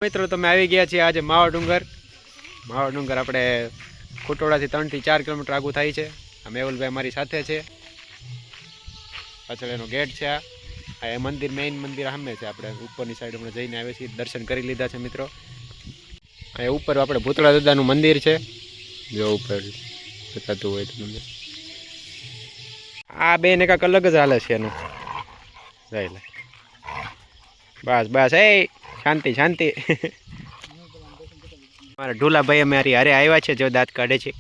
મિત્રો તમે આવી ગયા છીએ આજે માવા ડુંગર આપણે ખોટોડાથી 3 થી 4 કિલોમીટર આગું થાય છે. આ મેહુલભાઈ મારી સાથે છે. પાછળ એનો ગેટ છે. આ મંદિર મેઇન મંદિર સામે છે. આપણે ઉપરની સાઈડ હમણાં જઈને આવ્યા છીએ, દર્શન કરી લીધા છે મિત્રો. અહીંયા ઉપર આપણે ભૂતળા દાદાનું મંદિર છે. જો ઉપર દેખાતું હોય તો તમને આ બે ને કાંક અલગ જ હાલે છે એનું. જઈ લે બસ બસ એ શાંતિ શાંતિ. મારા ઢોલાભાઈ અમારી હારે આવ્યા છે. જો દાંત કાઢે છે.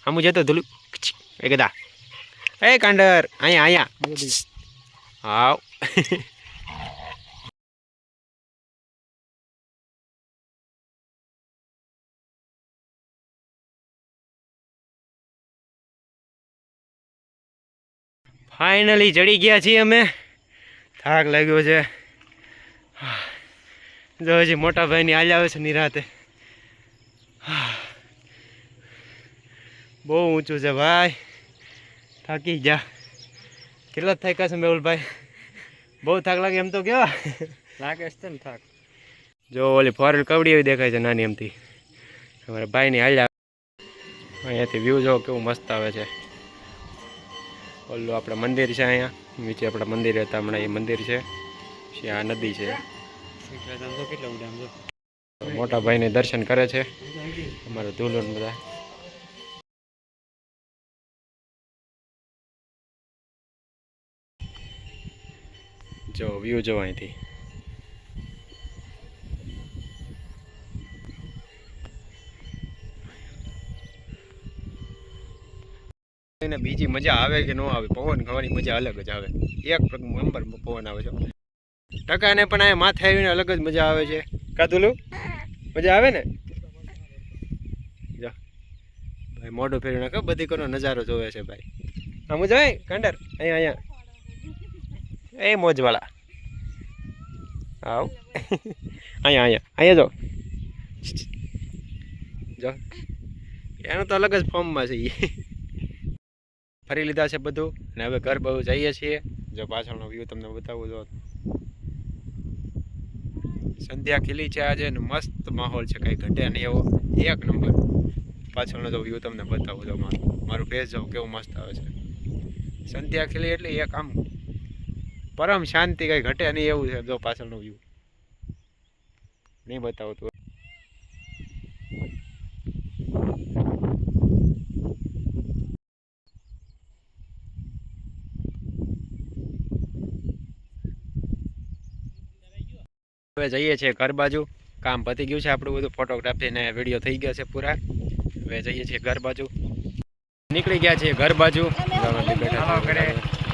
હમું જતો ધૂલું એ કદા એ કાંડર અહીંયા હાવ. ફાઇનલી ચડી ગયા છીએ અમે. થાક લાગ્યો છે. જો હજી મોટા ભાઈની હાલ આવે છે નિરાતે. બહુ ઊંચું છે ભાઈ. થાકી જા. કેટલા થાક્યા છે મેહુલભાઈ? બહુ થાક લાગે એમ તો કેવા લાગે છે ને થાક. જો ઓલી ફોરેલ કવડી એવી દેખાય છે નાની એમથી. અમારા ભાઈની હાલ આવે. અહીંયાથી વ્યૂ જો કેવું મસ્ત આવે છે. ઓલું આપણે મંદિર છે અહીંયા નીચે. આપણા મંદિર હતા હમણાં એ મંદિર છે. પછી આ નદી છે. મોટા ભાઈને દર્શન કરે છે અમારો ધૂલો ને બધા. જો વ્યૂ જો અહીંથી. બીજી મજા આવે કે ન આવે, પવન ખાવાની મજા અલગ જ આવે. એક નંબર પવન આવે છે. ટકાને પણ આ માથે આવીને અલગ જ મજા આવે છે. કાતુલું મજા આવે ને. જો ભાઈ મોઢું ફેરવી નાખો. બધી કોનો નજારો જોવે છે ભાઈ. આમ જાય કાંડર અહીંયા એ મોજવાળા આવ. અહીંયા જો જો એનું તો અલગ જ ફોર્મમાં છે. ફરી લીધા છે બધું અને હવે ઘર બહુ જઈએ છીએ. જો પાછળનો વ્યૂ તમને બતાવું. જો સંધ્યા ખીલી છે આજે ને મસ્ત માહોલ છે. કંઈ ઘટે નહીં એવો એક નંબર. પાછળનો જો વ્યૂ તમને બતાવું. જો મારું ફેસ જો કેવું મસ્ત આવે છે. સંધ્યા ખીલી એટલે એક આમ પરમ શાંતિ. કંઈ ઘટે નહીં એવું છે. જો પાછળનો વ્યૂ નહીં બતાવતું. હવે જઈએ છીએ ઘર બાજુ. કામ પતી ગયું છે આપણું બધું. ફોટોગ્રાફી ને વિડીયો થઈ ગયા છે પૂરા. હવે જઈએ છીએ ઘર બાજુ. નીકળી ગયા છીએ ઘર બાજુ.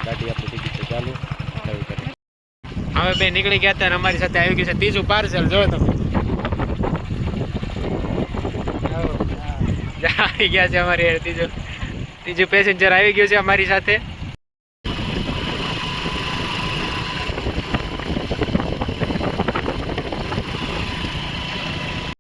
ગાડી આપણી થઈ ગઈ છે ચાલુ. હવે બે નીકળી ગયા હતા. અમારી સાથે આવી ગયું છે ત્રીજું પાર્સલ. જો તમે આવી ગયા છે અમારી ત્રીજું પેસેન્જર આવી ગયું છે અમારી સાથે.